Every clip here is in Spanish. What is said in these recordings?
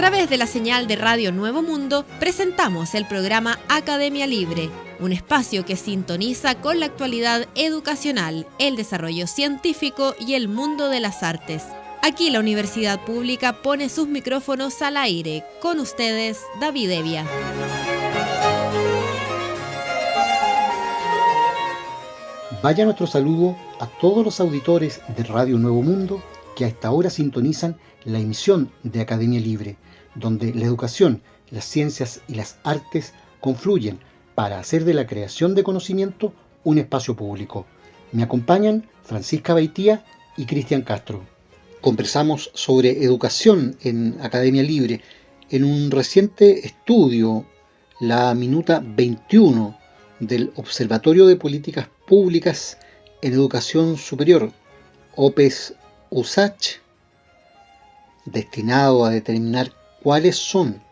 través de la señal de Radio Nuevo Mundo, presentamos el programa Academia Libre, un espacio que sintoniza con la actualidad educacional, el desarrollo científico y el mundo de las artes. Aquí la Universidad Pública pone sus micrófonos al aire. Con ustedes, David Evia. Vaya nuestro saludo a todos los auditores de Radio Nuevo Mundo que a esta hora sintonizan la emisión de Academia Libre, donde la educación, las ciencias y las artes confluyen para hacer de la creación de conocimiento un espacio público. Me acompañan Francisca Baitía y Cristian Castro. Conversamos sobre educación en Academia Libre. En un reciente estudio, la minuta 21 del Observatorio de Políticas Públicas en Educación Superior, OPES-USACH, destinado a determinar cuáles son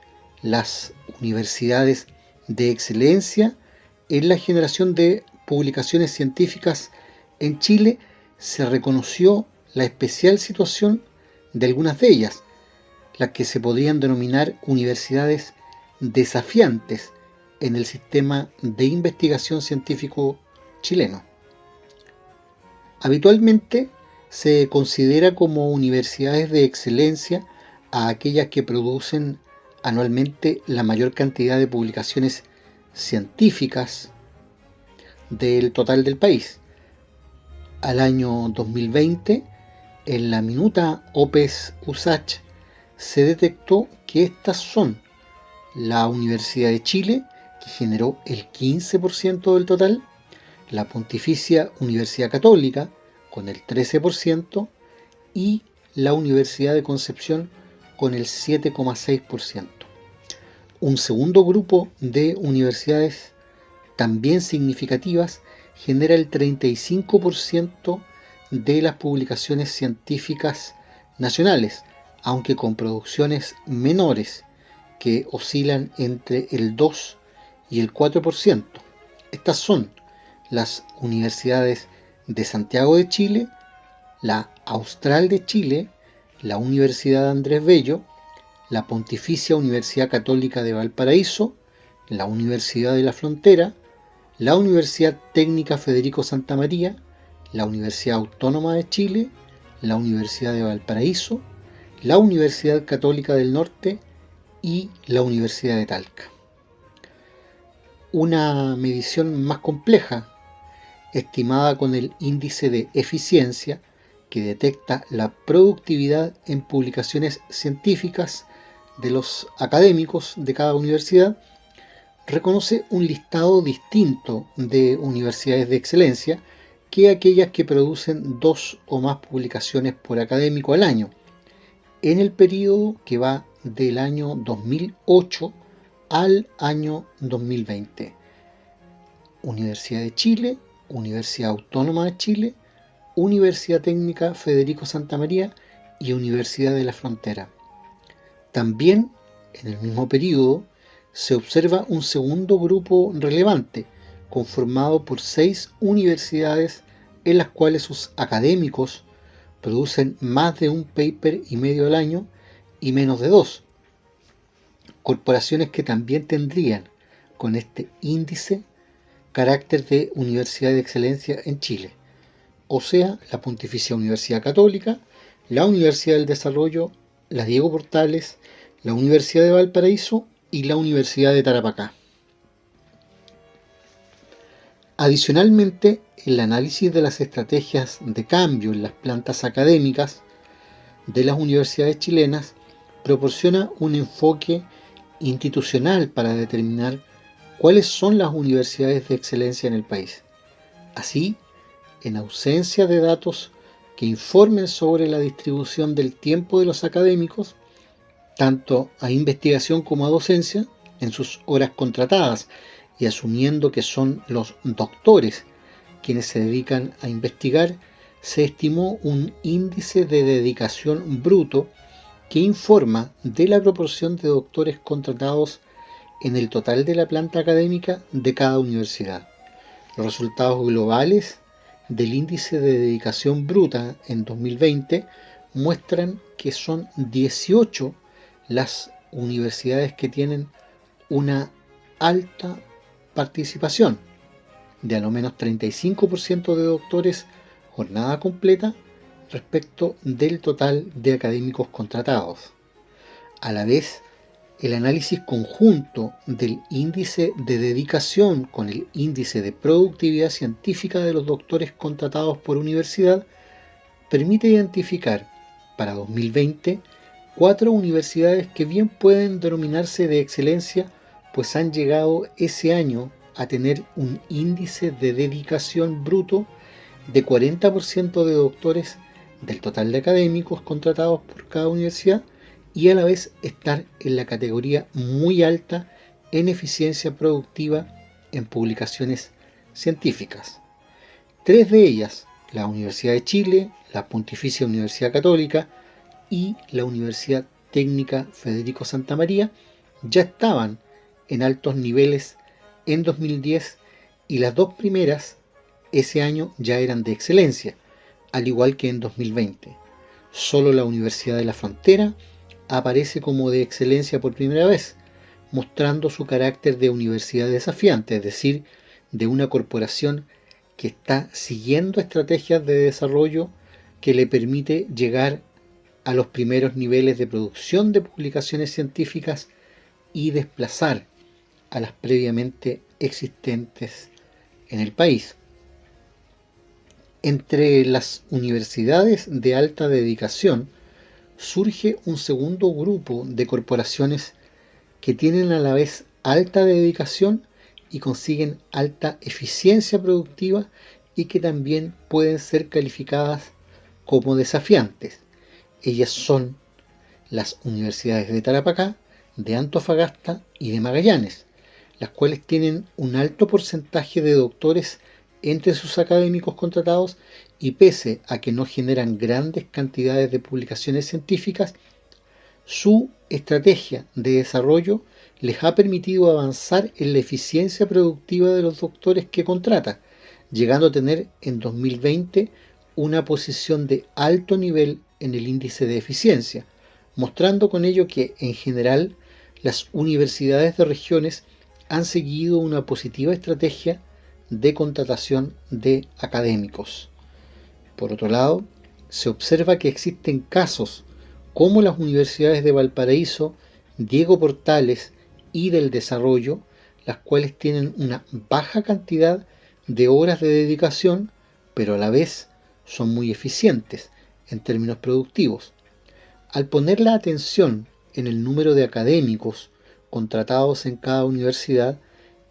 las universidades de excelencia en la generación de publicaciones científicas en Chile, se reconoció la especial situación de algunas de ellas, las que se podrían denominar universidades desafiantes en el sistema de investigación científico chileno. Habitualmente se considera como universidades de excelencia a aquellas que producen anualmente la mayor cantidad de publicaciones científicas del total del país. Al año 2020, en la minuta OPES-USACH, se detectó que estas son la Universidad de Chile, que generó el 15% del total, la Pontificia Universidad Católica, con el 13%, y la Universidad de Concepción, con el 7,6%. Un segundo grupo de universidades también significativas genera el 35% de las publicaciones científicas nacionales, aunque con producciones menores que oscilan entre el 2 y el 4%. Estas son las universidades de Santiago de Chile, la Austral de Chile, la Universidad Andrés Bello, la Pontificia Universidad Católica de Valparaíso, la Universidad de la Frontera, la Universidad Técnica Federico Santa María, la Universidad Autónoma de Chile, la Universidad de Valparaíso, la Universidad Católica del Norte y la Universidad de Talca. Una medición más compleja, estimada con el índice de eficiencia, que detecta la productividad en publicaciones científicas de los académicos de cada universidad, reconoce un listado distinto de universidades de excelencia que aquellas que producen 2 o más publicaciones por académico al año, en el periodo que va del año 2008 al año 2020. Universidad de Chile, Universidad Autónoma de Chile, Universidad Técnica Federico Santa María y Universidad de la Frontera. También, en el mismo periodo, se observa un segundo grupo relevante, conformado por 6 universidades en las cuales sus académicos producen más de un paper y medio al año y menos de 2. Corporaciones que también tendrían, con este índice, carácter de universidad de excelencia en Chile, o sea, la Pontificia Universidad Católica, la Universidad del Desarrollo, la Diego Portales, la Universidad de Valparaíso y la Universidad de Tarapacá. Adicionalmente, el análisis de las estrategias de cambio en las plantas académicas de las universidades chilenas proporciona un enfoque institucional para determinar cuáles son las universidades de excelencia en el país. Así, en ausencia de datos que informen sobre la distribución del tiempo de los académicos, tanto a investigación como a docencia, en sus horas contratadas, y asumiendo que son los doctores quienes se dedican a investigar, se estimó un índice de dedicación bruto que informa de la proporción de doctores contratados en el total de la planta académica de cada universidad. Los resultados globales del índice de dedicación bruta en 2020 muestran que son 18 las universidades que tienen una alta participación, de a lo menos 35% de doctores jornada completa respecto del total de académicos contratados. A la vez, el análisis conjunto del índice de dedicación con el índice de productividad científica de los doctores contratados por universidad permite identificar para 2020 4 universidades que bien pueden denominarse de excelencia, pues han llegado ese año a tener un índice de dedicación bruto de 40% de doctores del total de académicos contratados por cada universidad, y a la vez estar en la categoría muy alta en eficiencia productiva en publicaciones científicas. 3 de ellas, la Universidad de Chile, la Pontificia Universidad Católica y la Universidad Técnica Federico Santa María, ya estaban en altos niveles en 2010, y las 2 primeras ese año ya eran de excelencia, al igual que en 2020. Solo la Universidad de la Frontera aparece como de excelencia por primera vez, mostrando su carácter de universidad desafiante, es decir, de una corporación que está siguiendo estrategias de desarrollo que le permite llegar a los primeros niveles de producción de publicaciones científicas y desplazar a las previamente existentes en el país. Entre las universidades de alta dedicación surge un segundo grupo de corporaciones que tienen a la vez alta dedicación y consiguen alta eficiencia productiva, y que también pueden ser calificadas como desafiantes. Ellas son las universidades de Tarapacá, de Antofagasta y de Magallanes, las cuales tienen un alto porcentaje de doctores entre sus académicos contratados, y pese a que no generan grandes cantidades de publicaciones científicas, su estrategia de desarrollo les ha permitido avanzar en la eficiencia productiva de los doctores que contrata, llegando a tener en 2020 una posición de alto nivel en el índice de eficiencia, mostrando con ello que en general las universidades de regiones han seguido una positiva estrategia de contratación de académicos. Por otro lado, se observa que existen casos como las universidades de Valparaíso, Diego Portales y del Desarrollo, las cuales tienen una baja cantidad de horas de dedicación, pero a la vez son muy eficientes en términos productivos. Al poner la atención en el número de académicos contratados en cada universidad,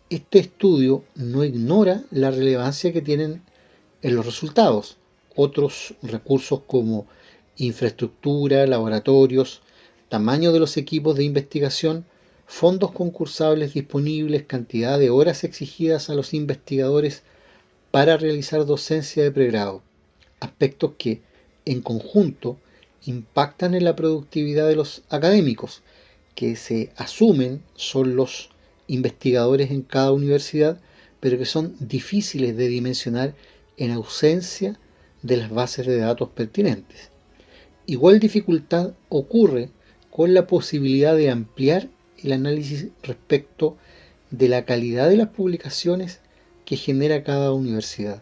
este estudio no ignora la relevancia que tienen en los resultados otros recursos como infraestructura, laboratorios, tamaño de los equipos de investigación, fondos concursables disponibles, cantidad de horas exigidas a los investigadores para realizar docencia de pregrado, aspectos que, en conjunto, impactan en la productividad de los académicos, que se asumen son los investigadores en cada universidad, pero que son difíciles de dimensionar en ausencia de las bases de datos pertinentes. Igual dificultad ocurre con la posibilidad de ampliar el análisis respecto de la calidad de las publicaciones que genera cada universidad.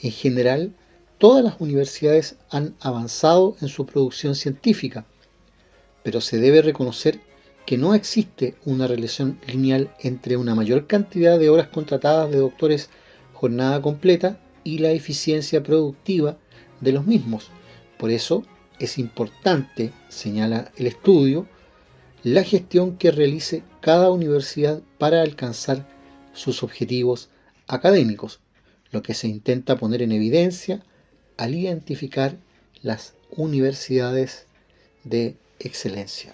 En general, todas las universidades han avanzado en su producción científica, pero se debe reconocer que no existe una relación lineal entre una mayor cantidad de horas contratadas de doctores jornada completa y la eficiencia productiva de los mismos. Por eso es importante, señala el estudio, la gestión que realice cada universidad para alcanzar sus objetivos académicos, lo que se intenta poner en evidencia al identificar las universidades de excelencia.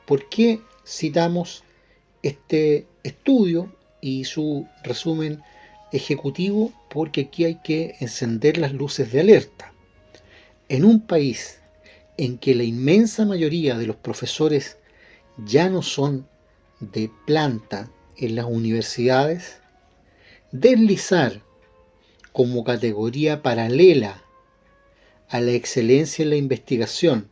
¿Por qué citamos este estudio y su resumen ejecutivo? Porque aquí hay que encender las luces de alerta. En un país en que la inmensa mayoría de los profesores ya no son de planta en las universidades, deslizar como categoría paralela a la excelencia en la investigación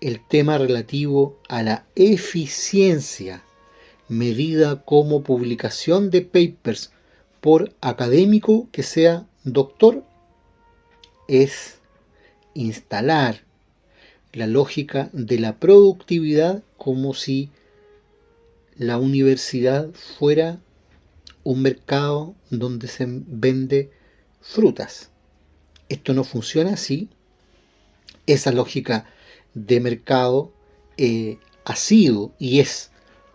el tema relativo a la eficiencia medida como publicación de papers por académico que sea doctor es instalar la lógica de la productividad como si la universidad fuera un mercado donde se vende frutas. Esto no funciona así. Esa lógica de mercado ha sido y es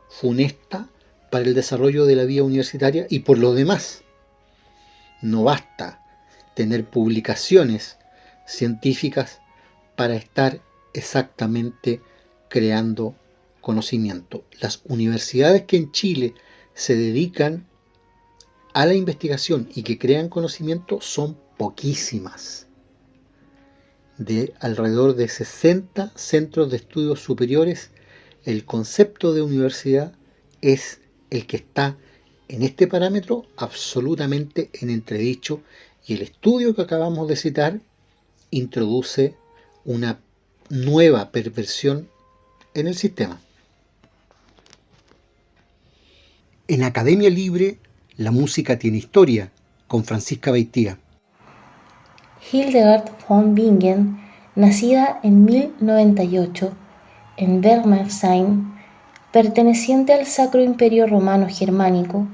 funesta para el desarrollo de la vida universitaria, y por lo demás no basta tener publicaciones científicas para estar exactamente creando conocimiento. Las universidades que en Chile se dedican a la investigación y que crean conocimiento son poquísimas. De alrededor de 60 centros de estudios superiores, el concepto de universidad es el que está en este parámetro absolutamente en entredicho, y el estudio que acabamos de citar introduce una nueva perversión en el sistema. En Academia Libre, la música tiene historia, con Francisca Beitía. Hildegard von Bingen, nacida en 1098 en Bermersheim, perteneciente al Sacro Imperio Romano Germánico,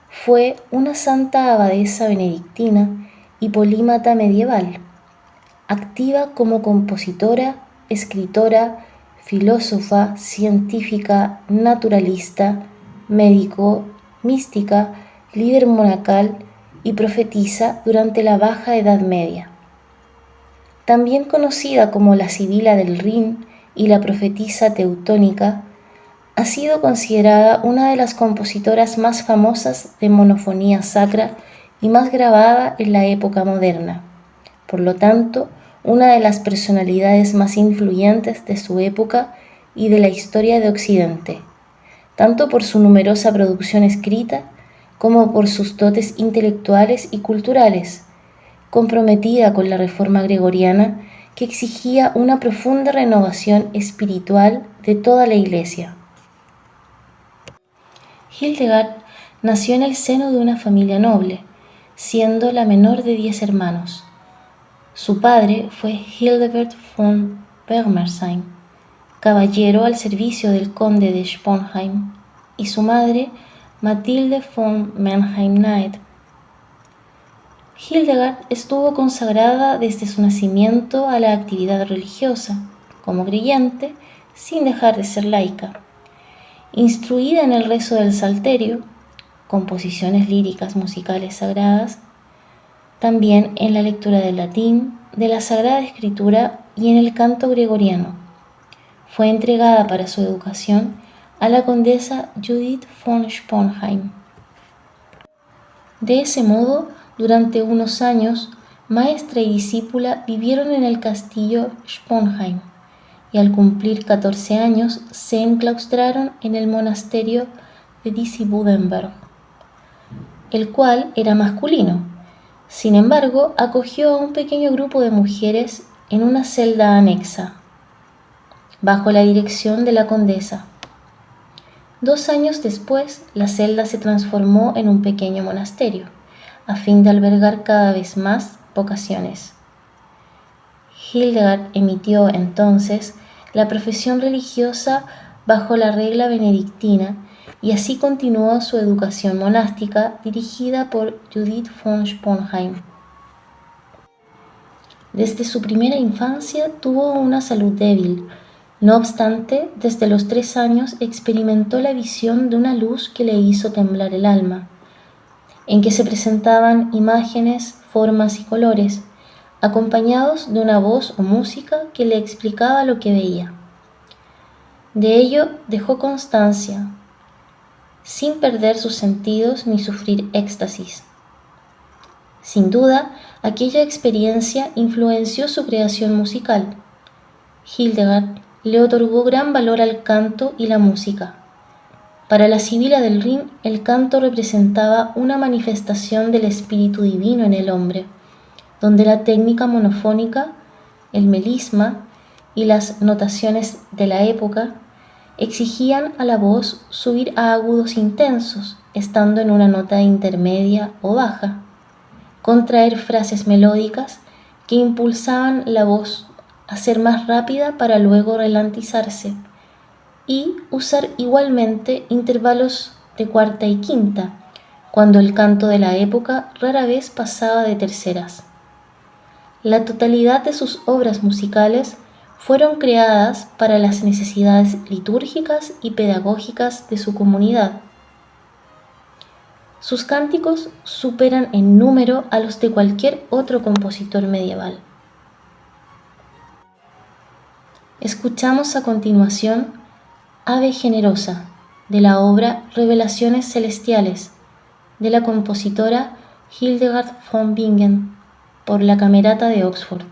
fue una santa abadesa benedictina y polímata medieval, activa como compositora, escritora, filósofa, científica, naturalista, médico, mística, líder monacal y profetisa durante la Baja Edad Media. También conocida como la Sibila del Rin y la profetisa teutónica, ha sido considerada una de las compositoras más famosas de monofonía sacra y más grabada en la época moderna. Por lo tanto, una de las personalidades más influyentes de su época y de la historia de Occidente, tanto por su numerosa producción escrita como por sus dotes intelectuales y culturales, comprometida con la reforma gregoriana que exigía una profunda renovación espiritual de toda la Iglesia. Hildegard nació en el seno de una familia noble, siendo la menor de 10 hermanos. Su padre fue Hildebert von Bermersheim, caballero al servicio del conde de Sponheim, y su madre, Matilde von Mannheim-Nied. Hildegard estuvo consagrada desde su nacimiento a la actividad religiosa, como creyente, sin dejar de ser laica. Instruida en el rezo del Salterio, composiciones líricas musicales sagradas, también en la lectura del latín, de la Sagrada Escritura y en el canto gregoriano. Fue entregada para su educación a la condesa Judith von Sponheim. De ese modo, durante unos años, maestra y discípula vivieron en el castillo Sponheim, y al cumplir 14 años se enclaustraron en el monasterio de Disibudenberg, el cual era masculino. Sin embargo, acogió a un pequeño grupo de mujeres en una celda anexa, bajo la dirección de la condesa. 2 años después, la celda se transformó en un pequeño monasterio, a fin de albergar cada vez más vocaciones. Hildegard emitió entonces la profesión religiosa bajo la regla benedictina y así continuó su educación monástica dirigida por Judith von Sponheim. Desde su primera infancia tuvo una salud débil. No obstante, desde los 3 años experimentó la visión de una luz que le hizo temblar el alma, en que se presentaban imágenes, formas y colores, acompañados de una voz o música que le explicaba lo que veía. De ello dejó constancia, sin perder sus sentidos ni sufrir éxtasis. Sin duda, aquella experiencia influenció su creación musical. Hildegard le otorgó gran valor al canto y la música. Para la Sibila del Rin, el canto representaba una manifestación del espíritu divino en el hombre, donde la técnica monofónica, el melisma y las notaciones de la época exigían a la voz subir a agudos intensos, estando en una nota intermedia o baja, contraer frases melódicas que impulsaban la voz a ser más rápida para luego ralentizarse, y usar igualmente intervalos de cuarta y quinta, cuando el canto de la época rara vez pasaba de terceras. La totalidad de sus obras musicales fueron creadas para las necesidades litúrgicas y pedagógicas de su comunidad. Sus cánticos superan en número a los de cualquier otro compositor medieval. Escuchamos a continuación Ave Generosa, de la obra Revelaciones Celestiales, de la compositora Hildegard von Bingen, por la Camerata de Oxford.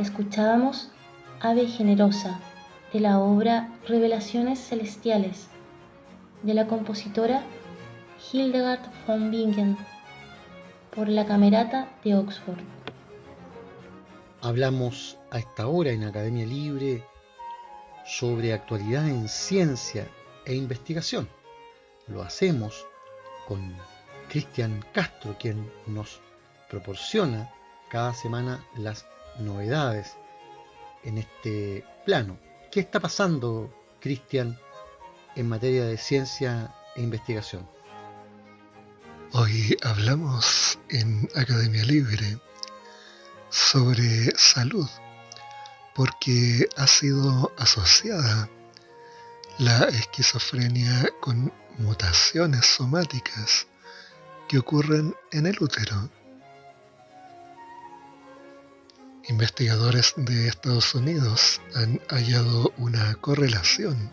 Escuchábamos Ave Generosa de la obra Revelaciones Celestiales de la compositora Hildegard von Bingen por la Camerata de Oxford. Hablamos a esta hora en Academia Libre sobre actualidad en ciencia e investigación. Lo hacemos con Cristian Castro, quien nos proporciona cada semana las novedades en este plano. ¿Qué está pasando, Cristian, en materia de ciencia e investigación? Hoy hablamos en Academia Libre sobre salud, porque ha sido asociada la esquizofrenia con mutaciones somáticas que ocurren en el útero. Investigadores de Estados Unidos han hallado una correlación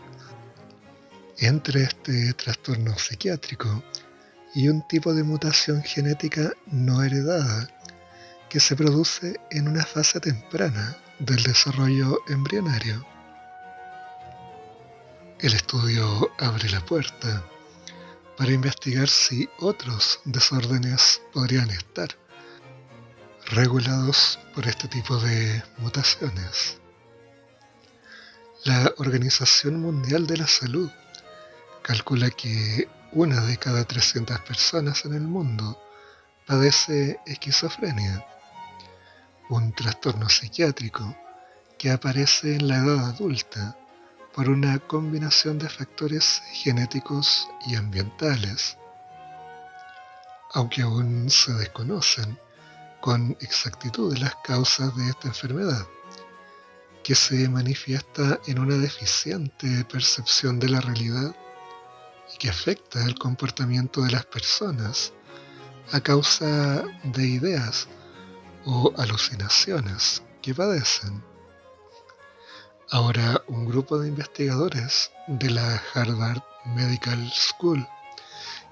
entre este trastorno psiquiátrico y un tipo de mutación genética no heredada que se produce en una fase temprana del desarrollo embrionario. El estudio abre la puerta para investigar si otros desórdenes podrían estar regulados por este tipo de mutaciones. La Organización Mundial de la Salud calcula que 1 de cada 300 personas en el mundo padece esquizofrenia, un trastorno psiquiátrico que aparece en la edad adulta por una combinación de factores genéticos y ambientales. Aunque aún se desconocen con exactitud las causas de esta enfermedad, que se manifiesta en una deficiente percepción de la realidad y que afecta el comportamiento de las personas a causa de ideas o alucinaciones que padecen. Ahora, un grupo de investigadores de la Harvard Medical School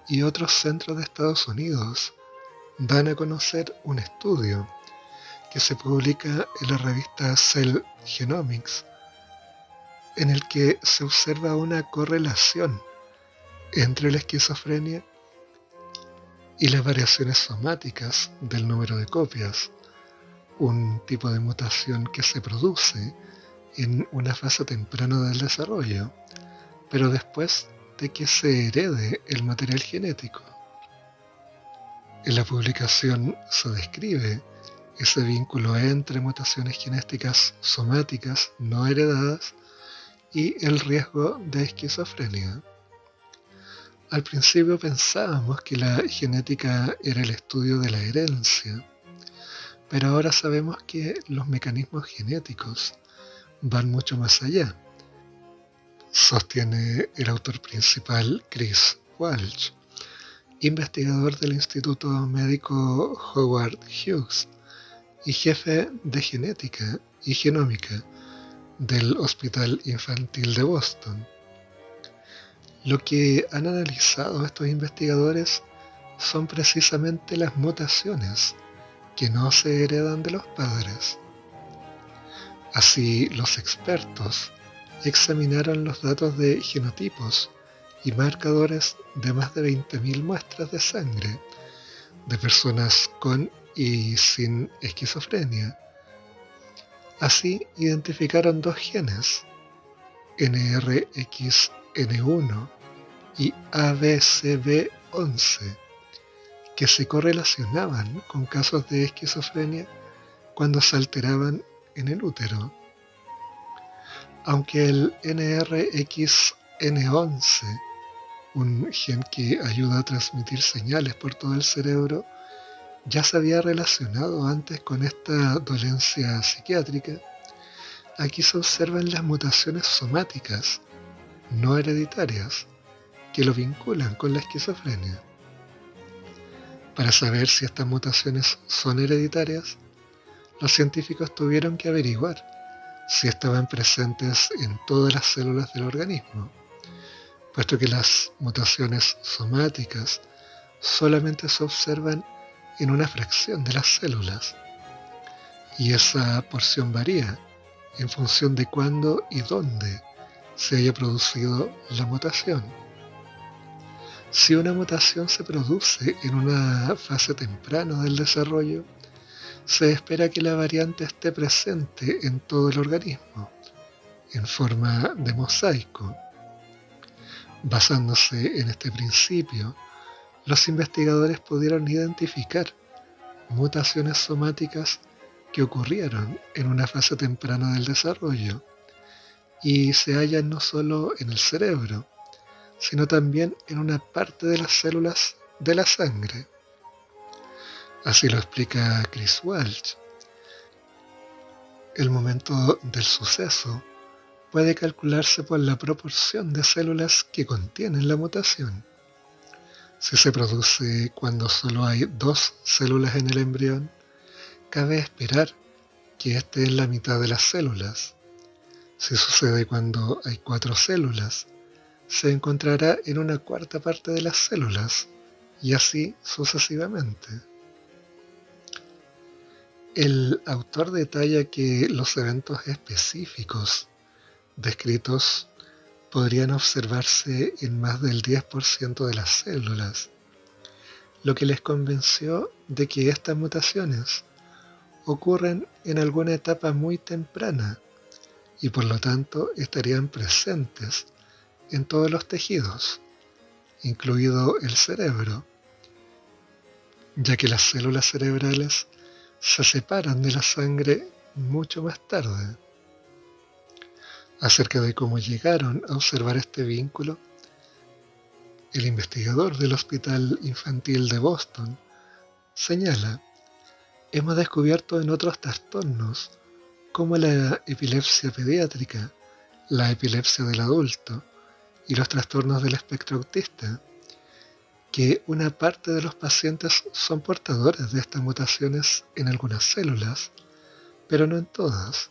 y otros centros de Estados Unidos dan a conocer un estudio que se publica en la revista Cell Genomics, en el que se observa una correlación entre la esquizofrenia y las variaciones somáticas del número de copias, un tipo de mutación que se produce en una fase temprana del desarrollo, pero después de que se herede el material genético. En la publicación se describe ese vínculo entre mutaciones genéticas somáticas no heredadas y el riesgo de esquizofrenia. Al principio pensábamos que la genética era el estudio de la herencia, pero ahora sabemos que los mecanismos genéticos van mucho más allá, sostiene el autor principal Chris Walsh, investigador del Instituto Médico Howard Hughes y jefe de genética y genómica del Hospital Infantil de Boston. Lo que han analizado estos investigadores son precisamente las mutaciones que no se heredan de los padres. Así, los expertos examinaron los datos de genotipos y marcadores de más de 20.000 muestras de sangre de personas con y sin esquizofrenia. Así, identificaron 2 genes, NRXN1 y ABCB11, que se correlacionaban con casos de esquizofrenia cuando se alteraban en el útero. Aunque el NRXN11, un gen que ayuda a transmitir señales por todo el cerebro, ya se había relacionado antes con esta dolencia psiquiátrica, aquí se observan las mutaciones somáticas no hereditarias que lo vinculan con la esquizofrenia. Para saber si estas mutaciones son hereditarias, los científicos tuvieron que averiguar si estaban presentes en todas las células del organismo, puesto que las mutaciones somáticas solamente se observan en una fracción de las células, y esa porción varía en función de cuándo y dónde se haya producido la mutación. Si una mutación se produce en una fase temprana del desarrollo, se espera que la variante esté presente en todo el organismo, en forma de mosaico. Basándose en este principio, los investigadores pudieron identificar mutaciones somáticas que ocurrieron en una fase temprana del desarrollo y se hallan no solo en el cerebro, sino también en una parte de las células de la sangre. Así lo explica Chris Walsh. El momento del suceso puede calcularse por la proporción de células que contienen la mutación. Si se produce cuando solo hay 2 células en el embrión, cabe esperar que esté en la mitad de las células. Si sucede cuando hay 4 células, se encontrará en una cuarta parte de las células, y así sucesivamente. El autor detalla que los eventos específicos descritos podrían observarse en más del 10% de las células, lo que les convenció de que estas mutaciones ocurren en alguna etapa muy temprana y por lo tanto estarían presentes en todos los tejidos, incluido el cerebro, ya que las células cerebrales se separan de la sangre mucho más tarde. Acerca de cómo llegaron a observar este vínculo, el investigador del Hospital Infantil de Boston señala: hemos descubierto en otros trastornos, como la epilepsia pediátrica, la epilepsia del adulto y los trastornos del espectro autista, que una parte de los pacientes son portadores de estas mutaciones en algunas células, pero no en todas,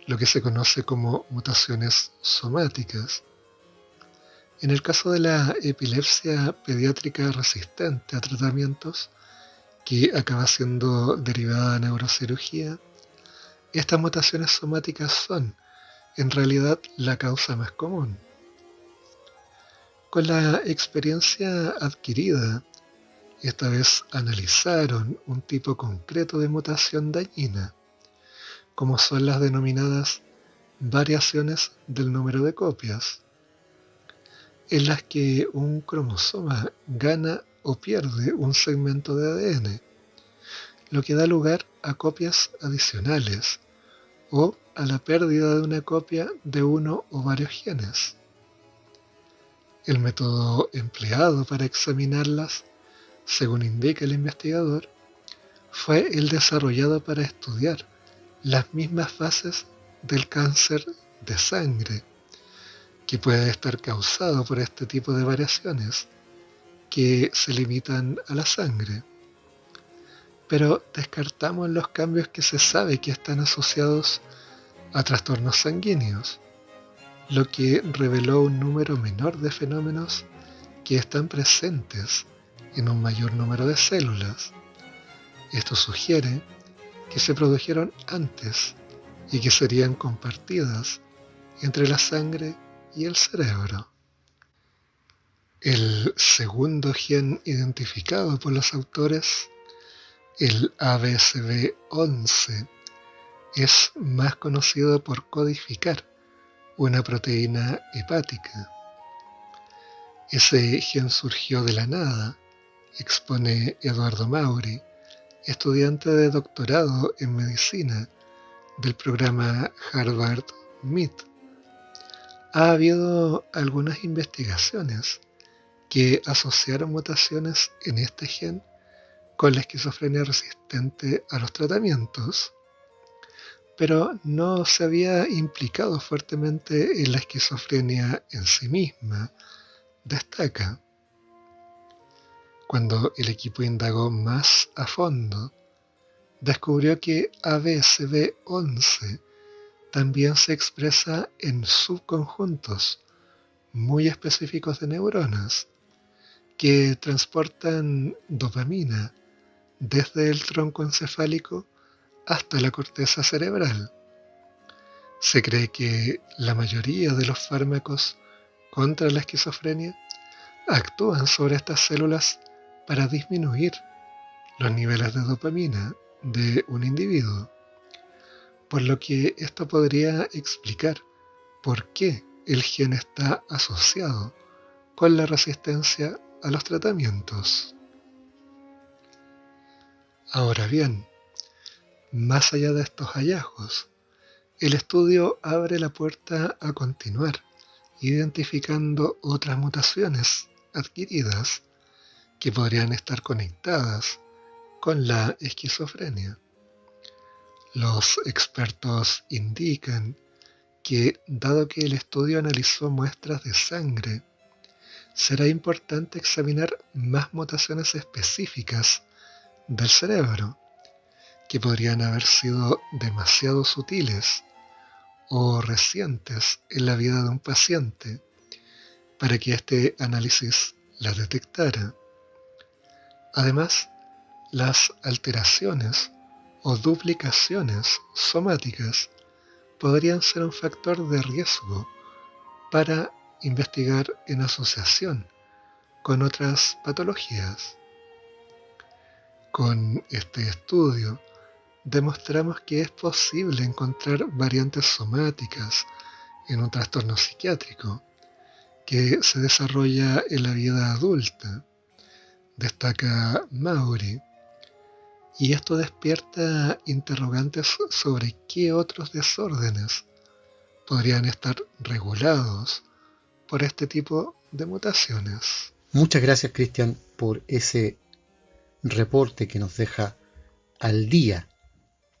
lo que se conoce como mutaciones somáticas. En el caso de la epilepsia pediátrica resistente a tratamientos, que acaba siendo derivada de neurocirugía, estas mutaciones somáticas son, en realidad, la causa más común. Con la experiencia adquirida, esta vez analizaron un tipo concreto de mutación dañina, como son las denominadas variaciones del número de copias, en las que un cromosoma gana o pierde un segmento de ADN, lo que da lugar a copias adicionales o a la pérdida de una copia de uno o varios genes. El método empleado para examinarlas, según indica el investigador, fue el desarrollado para estudiar las mismas fases del cáncer de sangre, que puede estar causado por este tipo de variaciones, que se limitan a la sangre. Pero descartamos los cambios que se sabe que están asociados a trastornos sanguíneos, lo que reveló un número menor de fenómenos que están presentes en un mayor número de células. Esto sugiere que se produjeron antes y que serían compartidas entre la sangre y el cerebro. El segundo gen identificado por los autores, el ABCB11, es más conocido por codificar una proteína hepática. Ese gen surgió de la nada, expone Eduardo Mauri, estudiante de doctorado en medicina del programa Harvard-MIT. Ha habido algunas investigaciones que asociaron mutaciones en este gen con la esquizofrenia resistente a los tratamientos, pero no se había implicado fuertemente en la esquizofrenia en sí misma, destaca. Cuando el equipo indagó más a fondo, descubrió que ABCB11 también se expresa en subconjuntos muy específicos de neuronas que transportan dopamina desde el tronco encefálico hasta la corteza cerebral. Se cree que la mayoría de los fármacos contra la esquizofrenia actúan sobre estas células para disminuir los niveles de dopamina de un individuo, por lo que esto podría explicar por qué el gen está asociado con la resistencia a los tratamientos. Ahora bien, más allá de estos hallazgos, el estudio abre la puerta a continuar identificando otras mutaciones adquiridas que podrían estar conectadas con la esquizofrenia. Los expertos indican que, dado que el estudio analizó muestras de sangre, será importante examinar más mutaciones específicas del cerebro, que podrían haber sido demasiado sutiles o recientes en la vida de un paciente para que este análisis las detectara. Además, las alteraciones o duplicaciones somáticas podrían ser un factor de riesgo para investigar en asociación con otras patologías. Con este estudio demostramos que es posible encontrar variantes somáticas en un trastorno psiquiátrico que se desarrolla en la vida adulta, destaca Maury, y esto despierta interrogantes sobre qué otros desórdenes podrían estar regulados por este tipo de mutaciones. Muchas gracias, Cristian, por ese reporte que nos deja al día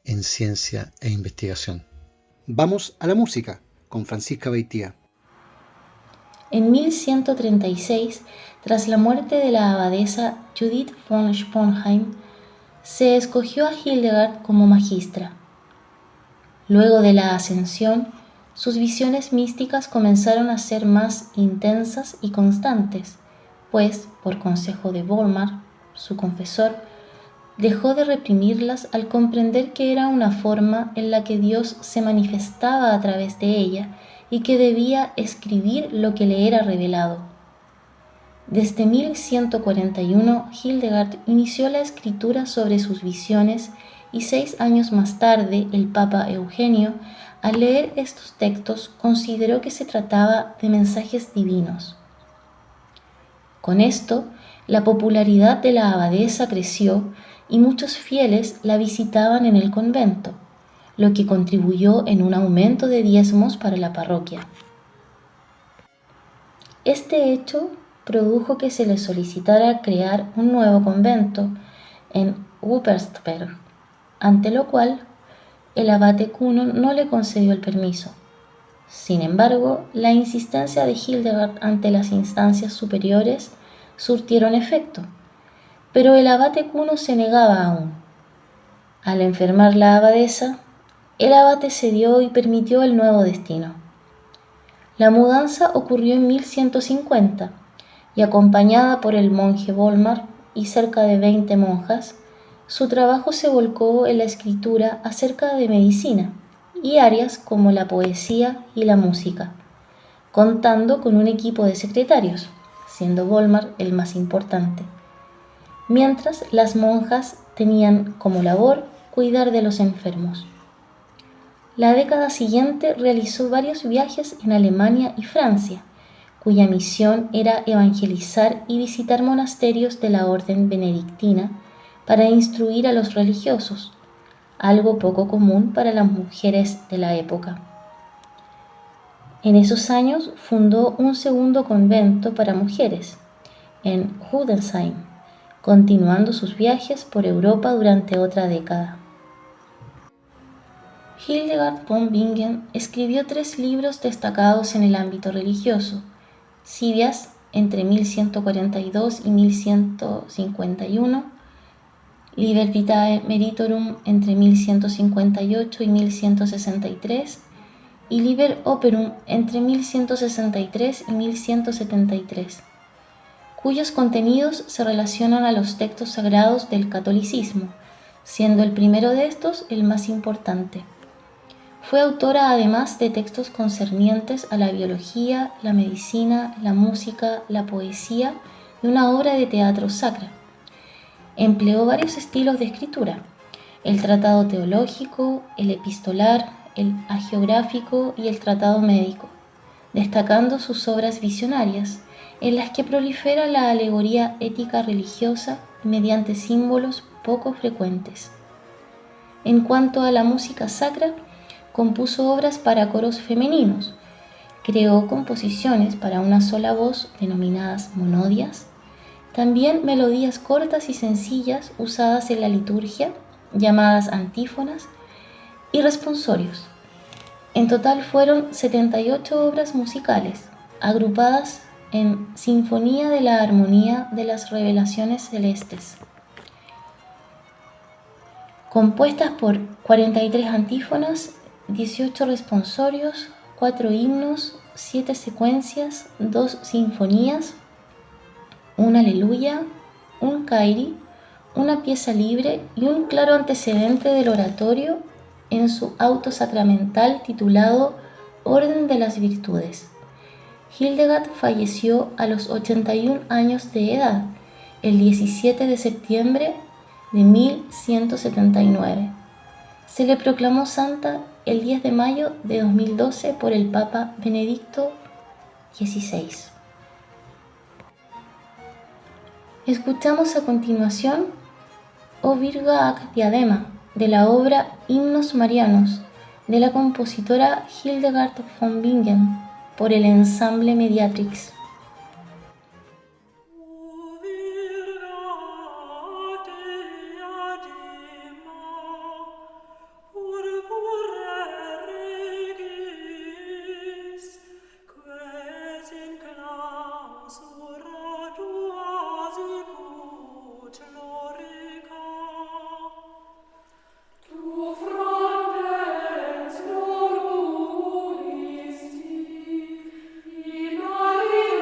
en ciencia e investigación. Vamos a la música con Francisca Beitía. En 1136, tras la muerte de la abadesa Judith von Sponheim, se escogió a Hildegard como magistra. Luego de la ascensión, sus visiones místicas comenzaron a ser más intensas y constantes, pues, por consejo de Volmar, su confesor, dejó de reprimirlas al comprender que era una forma en la que Dios se manifestaba a través de ella y que debía escribir lo que le era revelado. Desde 1141, Hildegard inició la escritura sobre sus visiones y 6 años más tarde, el Papa Eugenio, al leer estos textos, consideró que se trataba de mensajes divinos. Con esto, la popularidad de la abadesa creció y muchos fieles la visitaban en el convento, lo que contribuyó en un aumento de diezmos para la parroquia. Este hecho produjo que se le solicitara crear un nuevo convento en Wuppertal, ante lo cual el abate Kuno no le concedió el permiso. Sin embargo, la insistencia de Hildegard ante las instancias superiores surtieron efecto, pero el abate Kuno se negaba aún. Al enfermar la abadesa, el abate cedió y permitió el nuevo destino. La mudanza ocurrió en 1150 y, acompañada por el monje Volmar y cerca de 20 monjas, su trabajo se volcó en la escritura acerca de medicina y áreas como la poesía y la música, contando con un equipo de secretarios, siendo Volmar el más importante, mientras las monjas tenían como labor cuidar de los enfermos. La década siguiente realizó varios viajes en Alemania y Francia, cuya misión era evangelizar y visitar monasterios de la orden benedictina para instruir a los religiosos, algo poco común para las mujeres de la época. En esos años fundó un segundo convento para mujeres, en Hildesheim, continuando sus viajes por Europa durante otra década. Hildegard von Bingen escribió 3 libros destacados en el ámbito religioso: Sidias, entre 1142 y 1151, Liber Vitae Meritorum, entre 1158 y 1163, y Liber Operum, entre 1163 y 1173, cuyos contenidos se relacionan a los textos sagrados del catolicismo, siendo el primero de estos el más importante. Fue autora además de textos concernientes a la biología, la medicina, la música, la poesía y una obra de teatro sacra. Empleó varios estilos de escritura: el tratado teológico, el epistolar, el hagiográfico y el tratado médico, destacando sus obras visionarias, en las que prolifera la alegoría ética religiosa mediante símbolos poco frecuentes. En cuanto a la música sacra, compuso obras para coros femeninos, creó composiciones para una sola voz denominadas monodias, también melodías cortas y sencillas usadas en la liturgia, llamadas antífonas, y responsorios. En total fueron 78 obras musicales, agrupadas en Sinfonía de la Armonía de las Revelaciones Celestes, compuestas por 43 antífonas, 18 responsorios, 4 himnos, 7 secuencias, 2 sinfonías, un aleluya, un Kyrie, una pieza libre y un claro antecedente del oratorio en su auto sacramental titulado Orden de las Virtudes. Hildegard falleció a los 81 años de edad, el 17 de septiembre de 1179. Se le proclamó santa el 10 de mayo de 2012 por el Papa Benedicto XVI. Escuchamos a continuación O Virga ac Diadema, de la obra Himnos Marianos, de la compositora Hildegard von Bingen, por el ensamble Mediatrix. Maria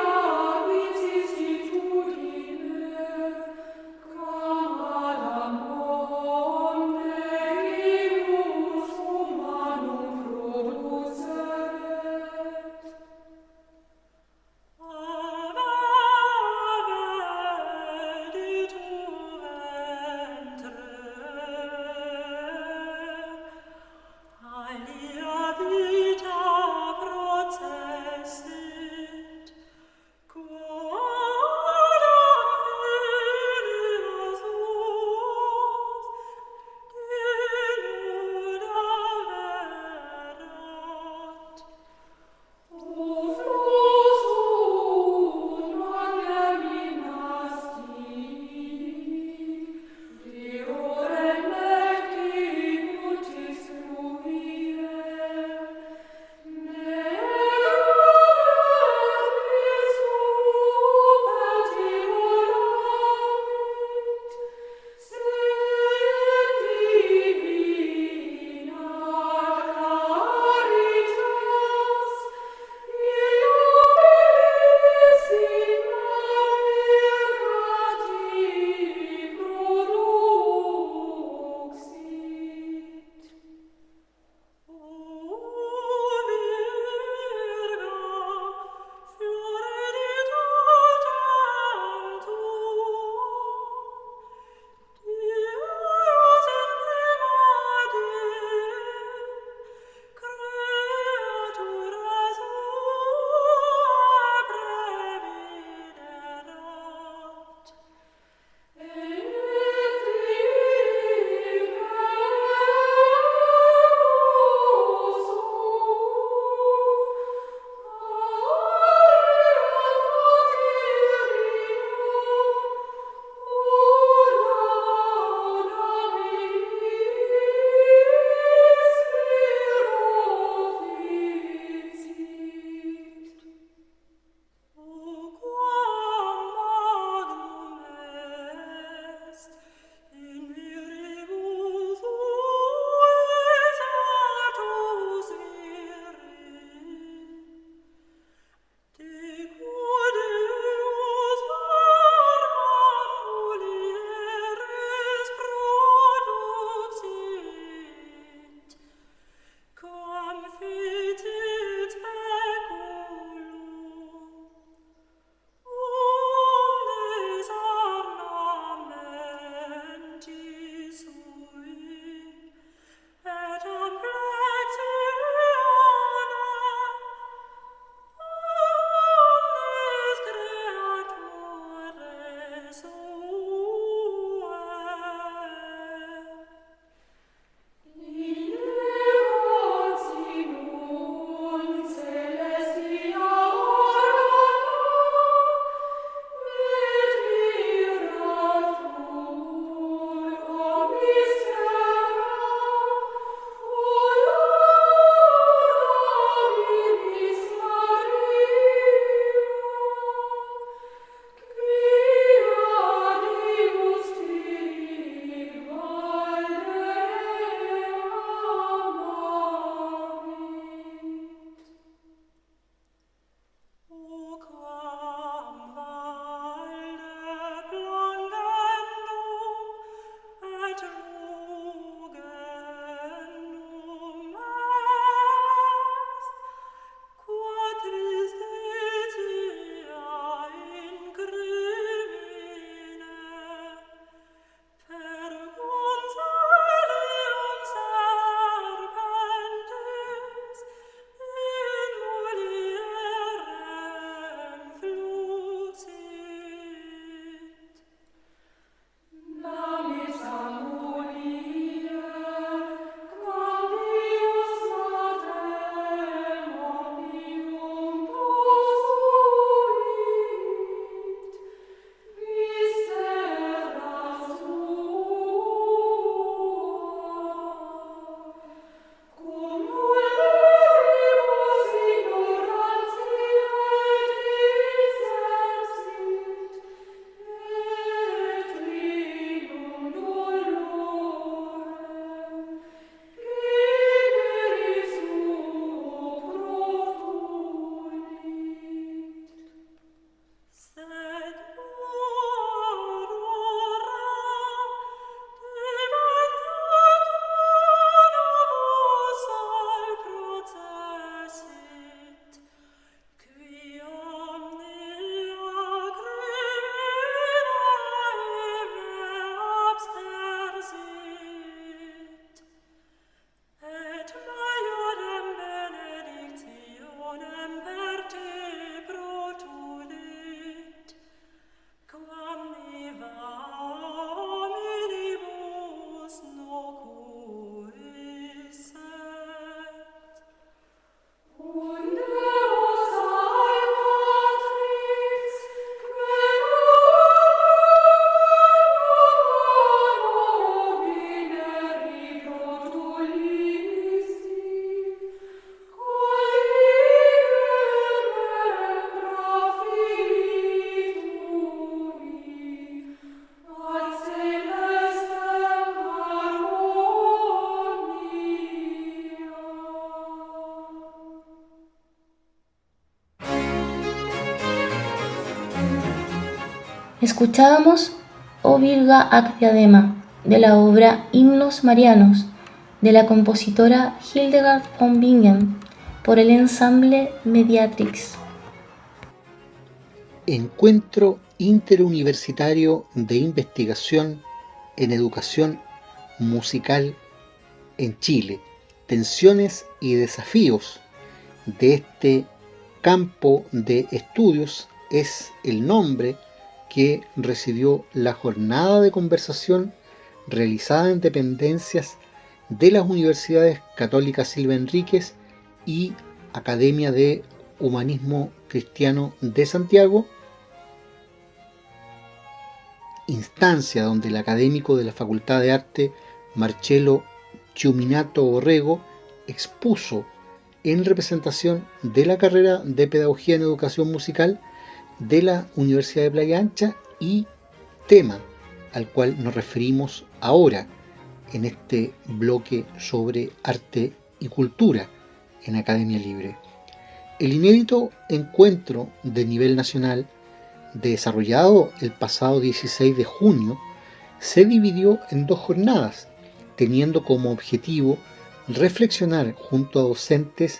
Escuchábamos O Virga ac Diadema, de la obra Himnos Marianos, de la compositora Hildegard von Bingen, por el ensamble Mediatrix. Encuentro Interuniversitario de Investigación en Educación Musical en Chile. Tensiones y desafíos de este campo de estudios es el nombre que recibió la jornada de conversación realizada en dependencias de las Universidades Católicas Silva Enríquez y Academia de Humanismo Cristiano de Santiago, instancia donde el académico de la Facultad de Arte Marcelo Ciuminato Orrego expuso en representación de la carrera de Pedagogía en Educación Musical de la Universidad de Playa Ancha y tema al cual nos referimos ahora en este bloque sobre arte y cultura en Academia Libre. El inédito encuentro de nivel nacional, desarrollado el pasado 16 de junio, se dividió en 2 jornadas, teniendo como objetivo reflexionar junto a docentes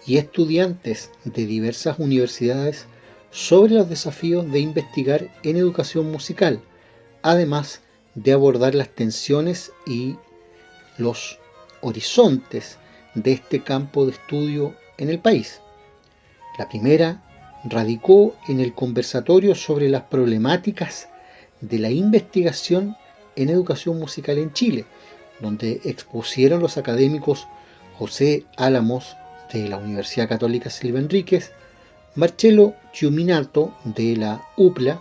y estudiantes de diversas universidades sobre los desafíos de investigar en educación musical, además de abordar las tensiones y los horizontes de este campo de estudio en el país. La primera radicó en el conversatorio sobre las problemáticas de la investigación en educación musical en Chile, donde expusieron los académicos José Álamos de la Universidad Católica Silva Enríquez, Marcelo Ciuminato de la UPLA,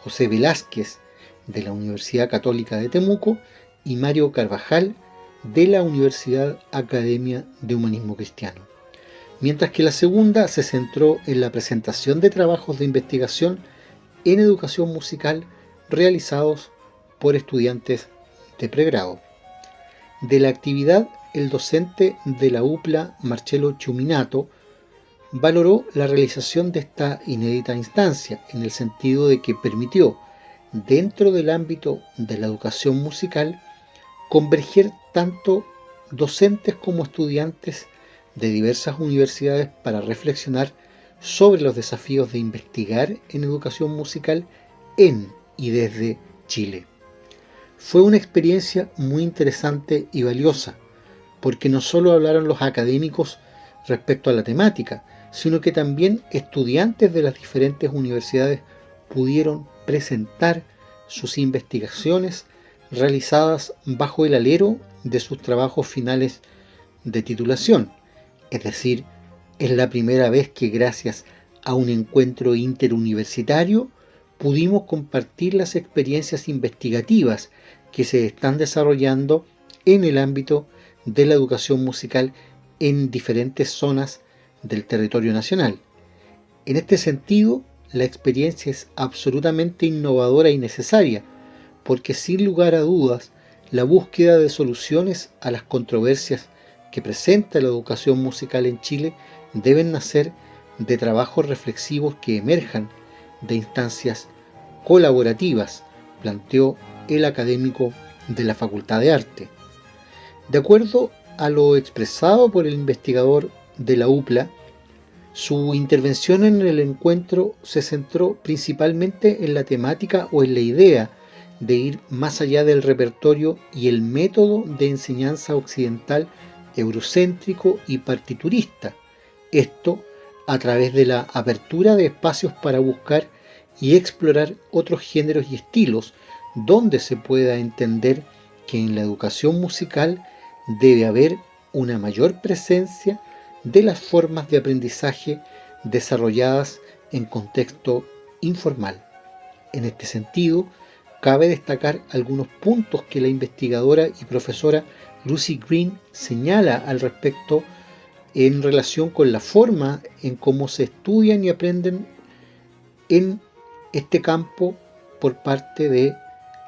José Velázquez de la Universidad Católica de Temuco y Mario Carvajal de la Universidad Academia de Humanismo Cristiano. Mientras que la segunda se centró en la presentación de trabajos de investigación en educación musical realizados por estudiantes de pregrado. De la actividad, el docente de la UPLA, Marcelo Ciuminato, valoró la realización de esta inédita instancia en el sentido de que permitió, dentro del ámbito de la educación musical, converger tanto docentes como estudiantes de diversas universidades para reflexionar sobre los desafíos de investigar en educación musical en y desde Chile. Fue una experiencia muy interesante y valiosa, porque no solo hablaron los académicos respecto a la temática, sino que también estudiantes de las diferentes universidades pudieron presentar sus investigaciones realizadas bajo el alero de sus trabajos finales de titulación. Es decir, es la primera vez que gracias a un encuentro interuniversitario pudimos compartir las experiencias investigativas que se están desarrollando en el ámbito de la educación musical en diferentes zonas del territorio nacional. En este sentido, la experiencia es absolutamente innovadora y necesaria, porque sin lugar a dudas, la búsqueda de soluciones a las controversias que presenta la educación musical en Chile deben nacer de trabajos reflexivos que emerjan de instancias colaborativas, planteó el académico de la Facultad de Arte. De acuerdo a lo expresado por el investigador de la UPLA, su intervención en el encuentro se centró principalmente en la temática o en la idea de ir más allá del repertorio y el método de enseñanza occidental eurocéntrico y partiturista, esto a través de la apertura de espacios para buscar y explorar otros géneros y estilos donde se pueda entender que en la educación musical debe haber una mayor presencia de las formas de aprendizaje desarrolladas en contexto informal. En este sentido, cabe destacar algunos puntos que la investigadora y profesora Lucy Green señala al respecto en relación con la forma en cómo se estudian y aprenden en este campo por parte de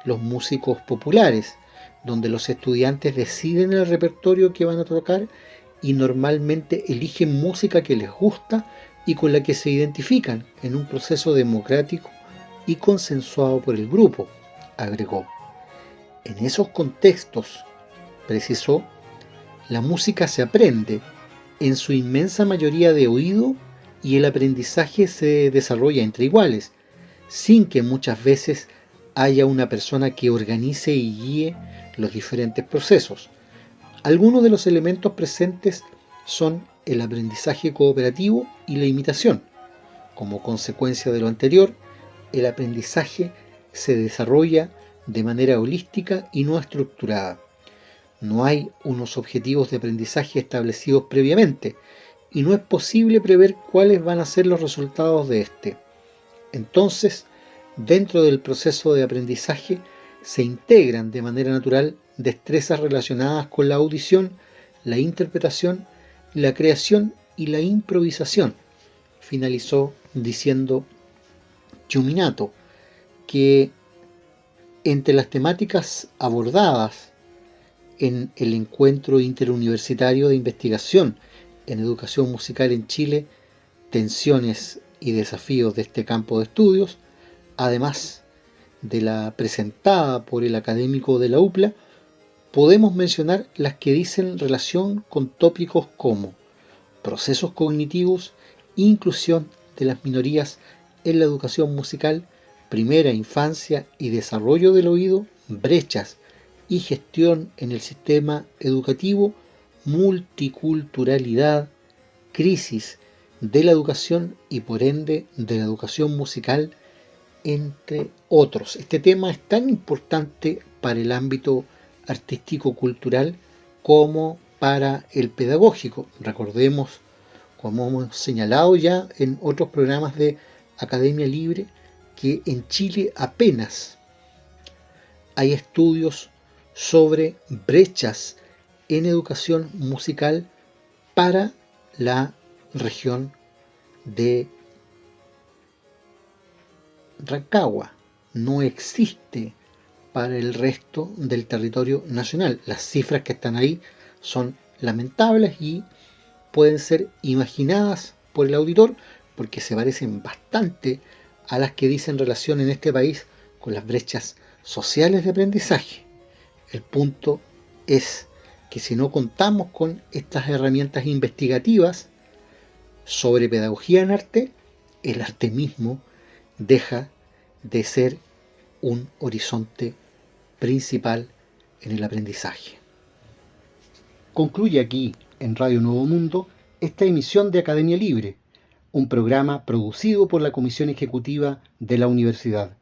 los músicos populares, donde los estudiantes deciden el repertorio que van a tocar y normalmente eligen música que les gusta y con la que se identifican en un proceso democrático y consensuado por el grupo, agregó. En esos contextos, precisó, la música se aprende en su inmensa mayoría de oído y el aprendizaje se desarrolla entre iguales, sin que muchas veces haya una persona que organice y guíe los diferentes procesos. Algunos de los elementos presentes son el aprendizaje cooperativo y la imitación. Como consecuencia de lo anterior, el aprendizaje se desarrolla de manera holística y no estructurada. No hay unos objetivos de aprendizaje establecidos previamente y no es posible prever cuáles van a ser los resultados de este. Entonces, dentro del proceso de aprendizaje se integran de manera natural destrezas relacionadas con la audición, la interpretación, la creación y la improvisación. Finalizó diciendo Chuminato que entre las temáticas abordadas en el encuentro interuniversitario de investigación en educación musical en Chile, tensiones y desafíos de este campo de estudios, además de la presentada por el académico de la UPLA, podemos mencionar las que dicen relación con tópicos como procesos cognitivos, inclusión de las minorías en la educación musical, primera infancia y desarrollo del oído, brechas y gestión en el sistema educativo, multiculturalidad, crisis de la educación y por ende de la educación musical, entre otros. Este tema es tan importante para el ámbito artístico-cultural como para el pedagógico. Recordemos, como hemos señalado ya en otros programas de Academia Libre, que en Chile apenas hay estudios sobre brechas en educación musical para la región de Rancagua. No existe para el resto del territorio nacional. Las cifras que están ahí son lamentables y pueden ser imaginadas por el auditor porque se parecen bastante a las que dicen relación en este país con las brechas sociales de aprendizaje. El punto es que si no contamos con estas herramientas investigativas sobre pedagogía en arte, el arte mismo deja de ser un horizonte principal en el aprendizaje. Concluye aquí, en Radio Nuevo Mundo, esta emisión de Academia Libre, un programa producido por la Comisión Ejecutiva de la Universidad.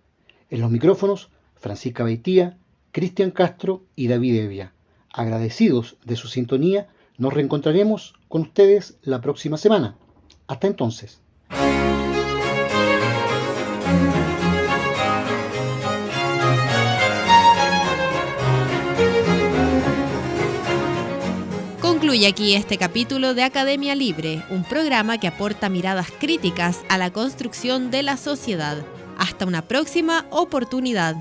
En los micrófonos, Francisca Baitía, Cristian Castro y David Evia. Agradecidos de su sintonía, nos reencontraremos con ustedes la próxima semana. Hasta entonces. Concluye aquí este capítulo de Academia Libre, un programa que aporta miradas críticas a la construcción de la sociedad. Hasta una próxima oportunidad.